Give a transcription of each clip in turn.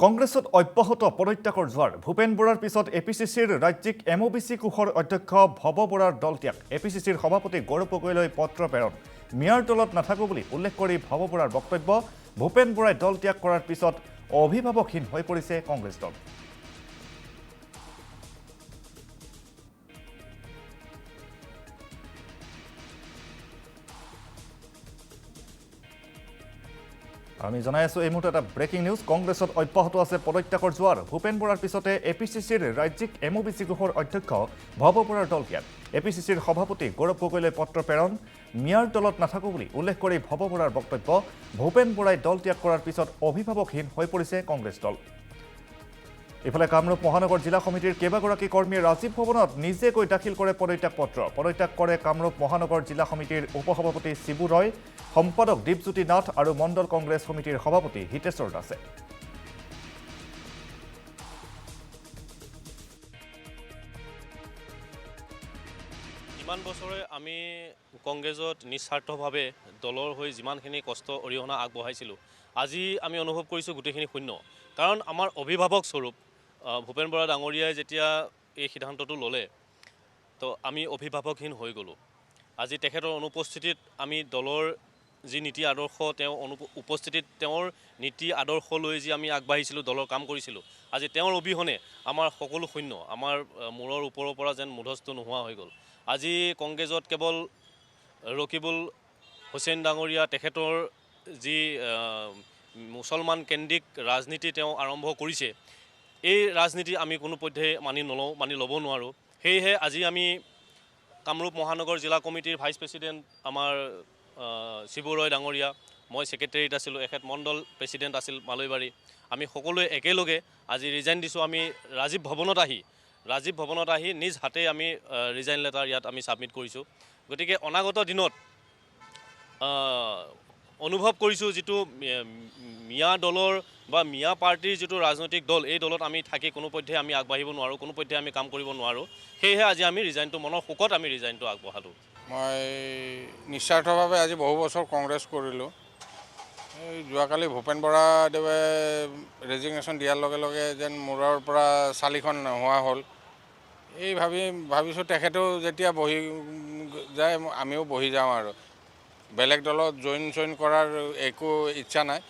কংগ্ৰেছত অব্যাহত পদত্যাগৰ জোৱাৰ ভূপেন বৰাৰ পিছত এপিচিচিৰ ৰাজ্যিক এমঅবিচি কোষৰ অধ্যক্ষ ভৱ বৰাৰ দলত্যাগ এপিচিচিৰ সভাপতি গৌৰৱ গগৈলৈ পত্ৰ প্ৰেৰণ মিয়াৰ দলত নাথাকো বুলি উল্লেখ কৰি ভৱ বৰাৰ বক্তব্য ভূপেন বৰাই দলত্যাগ কৰাৰ পিছত অভিভাৱকহীন হৈ পৰিছে কংগ্ৰেছ দল আমি জনাই আছো এই মুহূৰ্তে এটা ব্ৰেকিং নিউজ কংগ্ৰেছত অব্যাহত আছে পদত্যাগৰ জোৱাৰ ভূপেন বৰাৰ পিছতে এপিচিচিৰ ৰাজ্যিক এমঅবিচি কোষৰ অধ্যক্ষ ভৱ বৰাৰ দলত্যাগ এপিচিচিৰ সভাপতি গৌৰৱ গগৈলৈ পত্ৰ প্ৰেৰণ মিয়াৰ দলত নাথাকো বুলি উল্লেখ কৰি ভৱ বৰাৰ বক্তব্য ভূপেন বৰাই দলত্যাগ কৰাৰ পিছত অভিভাৱকহীন হৈ পৰিছে কংগ্ৰেছ দল ইফালে কামৰূপ মহানগৰ জিলা সমিতিৰ কেইবাগৰাকী কৰ্মীয়ে ৰাজীৱ ভৱনত নিজে গৈ দাখিল কৰে পদত্যাগ কৰে কামৰূপ মহানগৰ জিলা সমিতিৰ উপসভাপতি শিবু ৰয় সম্পাদক দীপজ্যোতি নাথ আৰু মণ্ডল কংগ্ৰেছ সমিতিৰ সভাপতি হিতেশ্বৰ দাসে ইমান বছৰে আমি কংগ্ৰেছত নিস্বাৰ্থভাৱে দলৰ হৈ যিমানখিনি কষ্ট অৰিহণা আগবঢ়াইছিলোঁ আজি আমি অনুভৱ কৰিছোঁ গোটেইখিনি শূন্য কাৰণ আমাৰ অভিভাৱক স্বৰূপ ভূপেন বৰা ডাঙৰীয়াই যেতিয়া এই সিদ্ধান্তটো ল'লে তো আমি অভিভাৱকহীন হৈ গ'লোঁ আজি তেখেতৰ অনুপস্থিতিত আমি দলৰ যি নীতি আদৰ্শ তেওঁ উপস্থিতিত তেওঁৰ নীতি আদৰ্শ লৈ যি আমি আগবাঢ়িছিলোঁ দলৰ কাম কৰিছিলোঁ আজি তেওঁৰ অবিহনে আমাৰ সকলো শূন্য আমাৰ মূৰৰ ওপৰৰ পৰা যেন মুধস্থ নোহোৱা হৈ গ'ল আজি কংগ্ৰেছত কেৱল ৰকিবুল হুছেইন ডাঙৰীয়া তেখেতৰ যি মুছলমান কেন্দ্ৰিক ৰাজনীতি তেওঁ আৰম্ভ কৰিছে এই ৰাজনীতি আমি কোনোপধ্যে মানি ল'ব নোৱাৰোঁ সেয়েহে আজি আমি কামৰূপ মহানগৰ জিলা কমিটিৰ ভাইচ প্ৰেছিডেণ্ট আমাৰ শিবু ৰয় ডাঙৰীয়া মই ছেক্ৰেটেৰীত আছিলোঁ এখেত মণ্ডল প্ৰেছিডেণ্ট আছিল মালৈবাৰী আমি সকলোৱে একেলগে আজি ৰিজাইন দিছোঁ আমি ৰাজীৱ ভৱনত আহি নিজ হাতে আমি ৰিজাইন লেটাৰ ইয়াত আমি ছাবমিট কৰিছোঁ গতিকে অনাগত দিনত অনুভৱ কৰিছোঁ যিটো মিয়া দলৰ বা মিয়া পাৰ্টিৰ যিটো ৰাজনৈতিক দল এই দলত আমি থাকি কোনোপধ্যে আমি আগবাঢ়িব নোৱাৰোঁ কোনোপধ্যে আমি কাম কৰিব নোৱাৰোঁ সেয়েহে আজি আমি ৰিজাইনটো মনৰ শোকত আমি ৰিজাইনটো আগবঢ়ালোঁ মই নিস্বাৰ্থভাৱে আজি বহু বছৰ কংগ্ৰেছ কৰিলোঁ এই যোৱাকালি ভূপেন বৰাদেৱে ৰেজিগনেশ্যন দিয়াৰ লগে লগে যেন মূৰৰ পৰা চালিখন নোহোৱা হ'ল এই ভাবিছোঁ তেখেতেও যেতিয়া বহি যায় আমিও বহি যাওঁ আৰু বেলেগ দলত জইন কৰাৰ একো ইচ্ছা নাই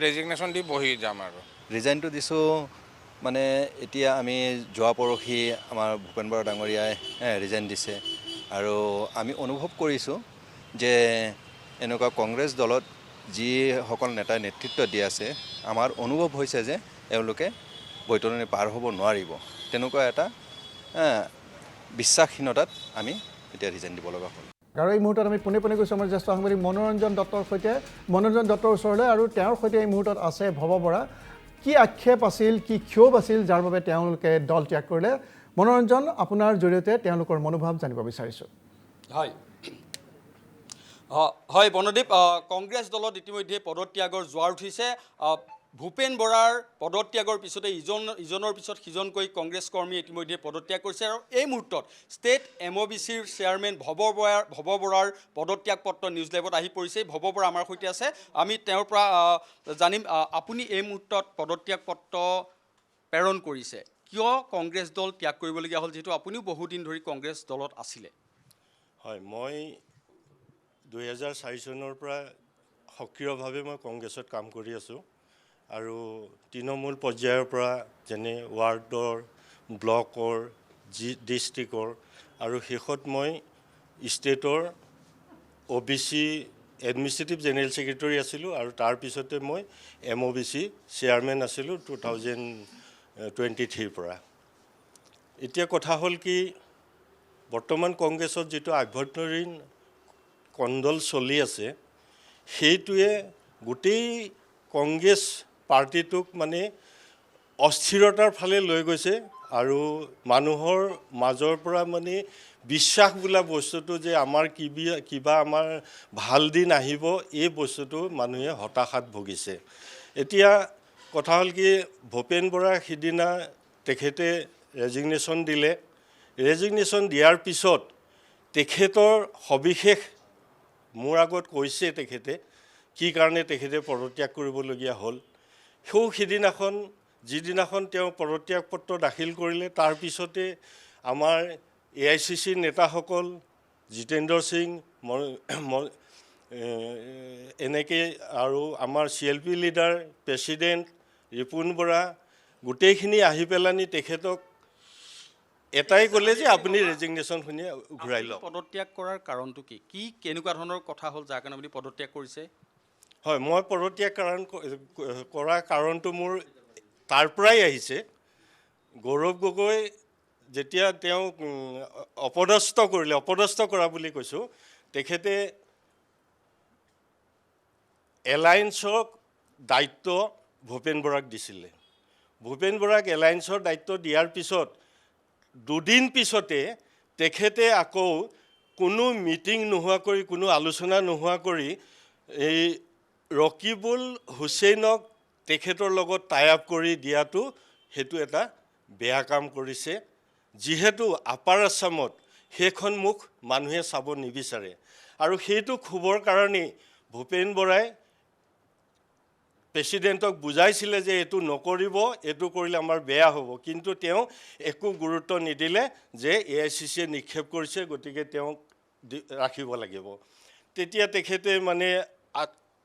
ৰেজিগনেশ্যন দি বহি যাম আৰু ৰিজাইনটো দিছোঁ মানে এতিয়া আমি যোৱা পৰহি আমাৰ ভূপেন বৰা ডাঙৰীয়াই ৰিজাইন দিছে আৰু আমি অনুভৱ কৰিছোঁ যে এনেকুৱা কংগ্ৰেছ দলত যিসকল নেতাই নেতৃত্ব দি আছে আমাৰ অনুভৱ হৈছে যে এওঁলোকে বৈতৰণি পাৰ হ'ব নোৱাৰিব তেনেকুৱা এটা বিশ্বাসহীনতাত আমি এতিয়া ৰিজাইন দিব লগা হ'ল আৰু এই মুহূৰ্তত আমি পোনে গৈছোঁ আমাৰ জ্যেষ্ঠ সাংবাদিক মনোৰঞ্জন দত্তৰ ওচৰলৈ আৰু তেওঁৰ সৈতে এই মুহূৰ্তত আছে ভৱ বৰা কি আক্ষেপ আছিল কি ক্ষোভ আছিল যাৰ বাবে তেওঁলোকে দল ত্যাগ কৰিলে মনোৰঞ্জন আপোনাৰ জৰিয়তে তেওঁলোকৰ মনোভাৱ জানিব বিচাৰিছোঁ হয় বনদীপ কংগ্ৰেছ দলত ইতিমধ্যে পদত্যাগৰ জোৱাৰ উঠিছে ভূপেন বৰাৰ পদত্যাগৰ পিছতে ইজনৰ পিছত সিজনকৈ কংগ্ৰেছ কৰ্মী ইতিমধ্যে পদত্যাগ কৰিছে আৰু এই মুহূৰ্তত ষ্টেট এমঅবিচিৰ চেয়াৰমেন ভৱ বৰাৰ পদত্যাগ পত্ৰ নিউজ লাইভত আহি পৰিছে ভৱ বৰা আমাৰ সৈতে আছে আমি তেওঁৰ পৰা জানিম আপুনি এই মুহূৰ্তত পদত্যাগ পত্ৰ প্ৰেৰণ কৰিছে কিয় কংগ্ৰেছ দল ত্যাগ কৰিবলগীয়া হ'ল যিহেতু আপুনিও বহুদিন ধৰি কংগ্ৰেছ দলত আছিলে হয় মই 2004 চনৰ পৰা সক্ৰিয়ভাৱে মই কংগ্ৰেছত কাম কৰি আছোঁ আৰু তৃণমূল পৰ্যায়ৰ পৰা যেনে ৱাৰ্ডৰ ব্লকৰ ডিষ্ট্ৰিক্টৰ আৰু শেষত মই ষ্টেটৰ OBC এডমিনিষ্ট্ৰেটিভ জেনেৰেল ছেক্ৰেটাৰী আছিলোঁ আৰু তাৰপিছতে মই MOBC চেয়াৰমেন আছিলোঁ 2023 পৰা এতিয়া কথা হ'ল কি বৰ্তমান কংগ্ৰেছত যিটো আভ্যন্তৰীণ কন্দল চলি আছে সেইটোৱে গোটেই কংগ্ৰেছ পাৰ্টিটোক মানে অস্থিৰতাৰ ফালে লৈ গৈছে আৰু মানুহৰ মাজৰ পৰা মানে বিশ্বাস বোলা বস্তুটো যে আমাৰ কিবা আমাৰ ভাল দিন আহিব এই বস্তুটো মানুহে হতাশাত ভুগিছে এতিয়া কথা হ'ল কি ভূপেন বৰা সিদিনা তেখেতে ৰেজিগনেশ্যন দিলে ৰেজিগনেশ্যন দিয়াৰ পিছত তেখেতৰ সবিশেষ মোৰ আগত কৈছে তেখেতে কি কাৰণে তেখেতে পদত্যাগ কৰিবলগীয়া হ'ল সিদিনাখন যিদিনাখন তেওঁ পদত্যাগ পত্ৰ দাখিল কৰিলে তাৰপিছতে আমাৰ AICC নেতাসকল জিতেন্দ্ৰ সিং এনেকৈ আৰু আমাৰ CLP leader president Ripun Bora গোটেইখিনি আহি পেলানি তেখেতক এটাই ক'লে যে আপুনি ৰেজিগনেশ্যন শুনি ঘূৰাই লওক। পদত্যাগ কৰাৰ কাৰণটো কি কেনেকুৱা ধৰণৰ কথা হ'ল যাৰ কাৰণে আপুনি পদত্যাগ কৰিছে? হয়, মই পদত্যাগ কৰাৰ কাৰণটো মোৰ তাৰ পৰাই আহিছে। গৌৰৱ গগৈ যেতিয়া তেওঁক অপদস্থ কৰা বুলি কৈছোঁ, তেখেতে এলায়েন্সক দায়িত্ব ভূপেন বৰাক দিছিলে। ভূপেন বৰাক এলায়েন্সৰ দায়িত্ব দিয়াৰ পিছত দুদিন পিছতে তেখেতে আকৌ কোনো মিটিং নোহোৱা কৰি, কোনো আলোচনা নোহোৱা কৰি এই ৰকিবুল হুছেইনক তেখেতৰ লগত টাই আপ কৰি দিয়াটো সেইটো এটা বেয়া কাম কৰিছে। যিহেতু আপাৰ আছামত সেইখন মুখ মানুহে চাব নিবিচাৰে আৰু সেইটো ক্ষোভৰ কাৰণেই ভূপেন বৰাই প্ৰেছিডেণ্টক বুজাইছিলে যে এইটো নকৰিব, এইটো কৰিলে আমাৰ বেয়া হ'ব, কিন্তু তেওঁ একো গুৰুত্ব নিদিলে যে AICCয়ে নিক্ষেপ কৰিছে, গতিকে তেওঁক ৰাখিব লাগিব। তেতিয়া তেখেতে মানে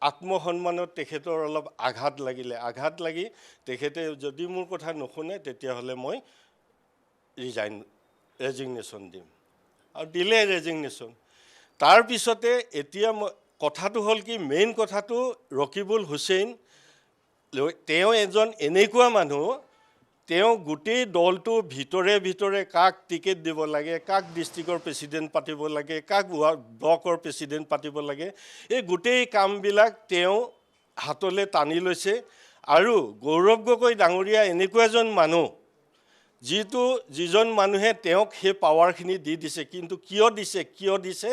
আত্মসন্মানত তেখেতৰ অলপ আঘাত লাগি তেখেতে যদি মোৰ কথা নুশুনে তেতিয়াহ'লে মই ৰেজিগনেশ্যন দিম আৰু দিলে ৰেজিগনেশ্যন। তাৰপিছতে এতিয়া কথাটো হ'ল কি, মেইন কথাটো ৰকিবুল হুছেইন তেওঁ এজন এনেকুৱা মানুহ, তেওঁ গোটেই দলটো ভিতৰে কাক টিকেট দিব লাগে, কাক ডিষ্ট্ৰিক্টৰ প্ৰেছিডেণ্ট পাতিব লাগে, কাক ব্লকৰ প্ৰেছিডেণ্ট পাতিব লাগে, এই গোটেই কামবিলাক তেওঁ হাতলৈ টানি লৈছে। আৰু গৌৰৱ গগৈ ডাঙৰীয়া এনেকুৱা এজন মানুহ যিজন মানুহে তেওঁক সেই পাৱাৰখিনি দি দিছে, কিন্তু কিয় দিছে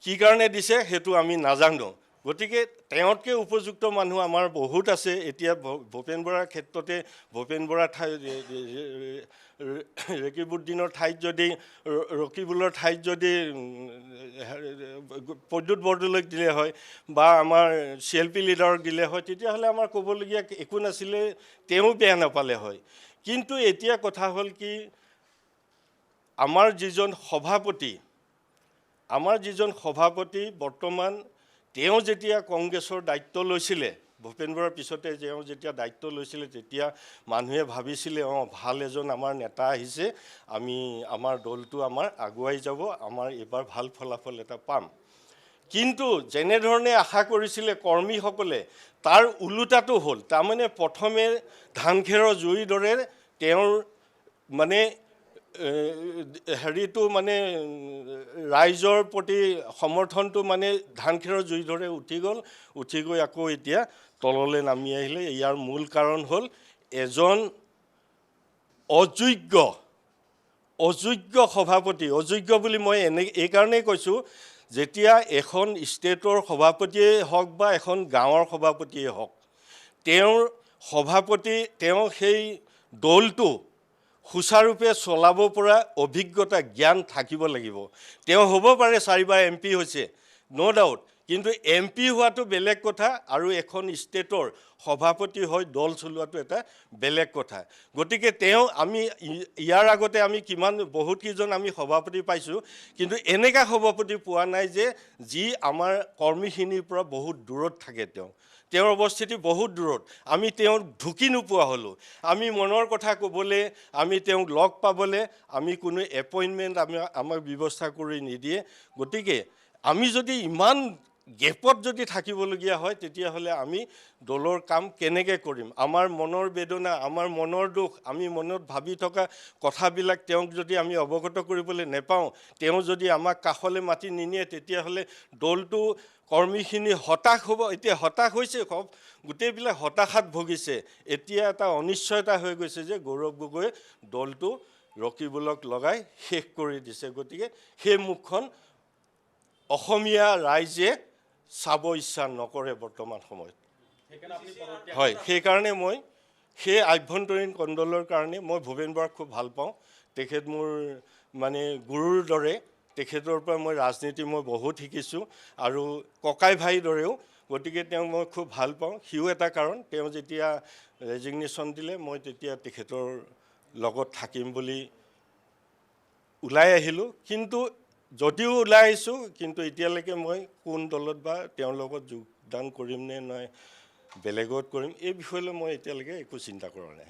কি কাৰণে দিছে সেইটো আমি নাজানো। গতিকে তেওঁতকৈ উপযুক্ত মানুহ আমাৰ বহুত আছে। এতিয়া ভূপেন বৰাৰ ক্ষেত্ৰতে ভূপেন বৰাৰ ৰকিবুলৰ ঠাইত যদি প্ৰদ্যুৎ বৰদলৈক দিলে হয় বা আমাৰ CLP লিডাৰক দিলে হয়, তেতিয়াহ'লে আমাৰ ক'বলগীয়া একো নাছিলে, তেওঁ বেয়া নাপালে হয়। কিন্তু এতিয়া কথা হ'ল কি, আমাৰ যিজন সভাপতি বৰ্তমান, তেওঁ যেতিয়া কংগ্ৰেছৰ দায়িত্ব লৈছিলে, ভূপেন বৰাৰ পিছতে তেওঁ যেতিয়া দায়িত্ব লৈছিলে, তেতিয়া মানুহে ভাবিছিলে ভাল এজন আমাৰ নেতা আহিছে, আমাৰ দলটো আমাৰ আগুৱাই যাব, আমাৰ এইবাৰ ভাল ফলাফল এটা পাম। কিন্তু যেনেধৰণে আশা কৰিছিলে কৰ্মীসকলে, তাৰ ওলোটাটো হ'ল। তাৰমানে প্ৰথমে ধানখেৰৰ জুইৰ দৰে তেওঁৰ মানে হেৰিটো মানে ৰাইজৰ প্ৰতি সমৰ্থনটো মানে ধানখেৰৰ জুইৰ দৰে উঠি গৈ আকৌ এতিয়া তললৈ নামি আহিলে। ইয়াৰ মূল কাৰণ হ'ল এজন অযোগ্য সভাপতি। অযোগ্য বুলি মই এই কাৰণেই কৈছোঁ, যেতিয়া এখন ষ্টেটৰ সভাপতিয়ে হওক বা এখন গাঁৱৰ সভাপতিয়ে হওক, তেওঁ সেই দলটো সুচাৰুৰূপে চলাব পৰা অভিজ্ঞতা জ্ঞান থাকিব লাগিব। তেওঁ হ'ব পাৰে 4বাৰ MP হৈছে, ন' ডাউট, কিন্তু MP হোৱাটো বেলেগ কথা আৰু এখন ষ্টেটৰ সভাপতি হৈ দল চলোৱাটো এটা বেলেগ কথা। গতিকে আমি ইয়াৰ আগতে বহুতকেইজন আমি সভাপতি পাইছোঁ, কিন্তু এনেকুৱা সভাপতি পোৱা নাই যে যি আমাৰ কৰ্মীখিনিৰ পৰা বহুত দূৰত থাকে। তেওঁৰ অৱস্থিতি বহুত দূৰত। আমি তেওঁক ঢুকি নোপোৱা হ'লোঁ। আমি মনৰ কথা ক'বলৈ, আমি তেওঁক লগ পাবলৈ আমি কোনো এপইণ্টমেণ্ট আমাক ব্যৱস্থা কৰি নিদিয়ে। গতিকে আমি যদি ইমান গেপত যদি থাকিবলগীয়া হয়, তেতিয়াহ'লে আমি দলৰ কাম কেনেকৈ কৰিম? আমাৰ মনৰ বেদনা, আমাৰ মনৰ দুখ, আমি মনত ভাবি থকা কথাবিলাক তেওঁক যদি আমি অৱগত কৰিবলৈ নেপাওঁ, তেওঁ যদি আমাক কাষলৈ মাতি নিনিয়ে, তেতিয়াহ'লে দলটো কৰ্মীখিনি হতাশ হ'ব। এতিয়া হতাশ হৈছে, গোটেইবিলাক হতাশাত ভুগিছে। এতিয়া এটা অনিশ্চয়তা হৈ গৈছে যে গৌৰৱ গগৈয়ে দলটো ৰকিবুলক লগাই শেষ কৰি দিছে। গতিকে সেই মুখখন অসমীয়া ৰাইজে চাব ইচ্ছা নকৰে বৰ্তমান সময়ত। হয়, সেইকাৰণে মই সেই আভ্যন্তৰীণ কণ্ডলৰ কাৰণে মই ভূপেন বৰাক খুব ভাল পাওঁ। তেখেত মোৰ মানে গুৰুৰ দৰে। তেখেতৰ পৰা মই ৰাজনীতি বহুত শিকিছোঁ আৰু ককাই ভাইৰ দৰেও গতিকে তেওঁক মই খুব ভাল পাওঁ। সিও এটা কাৰণ, তেওঁ যেতিয়া ৰেজিগনেশ্যন দিলে মই তেতিয়া তেখেতৰ লগত থাকিম বুলি ওলাই আহিলোঁ। কিন্তু যদিও ওলাই আহিছোঁ, কিন্তু এতিয়ালৈকে মই কোন দলত বা তেওঁৰ লগত যোগদান কৰিম নে নাই বেলেগত কৰিম, এই বিষয়লৈ মই এতিয়ালৈকে একো চিন্তা কৰা নাই।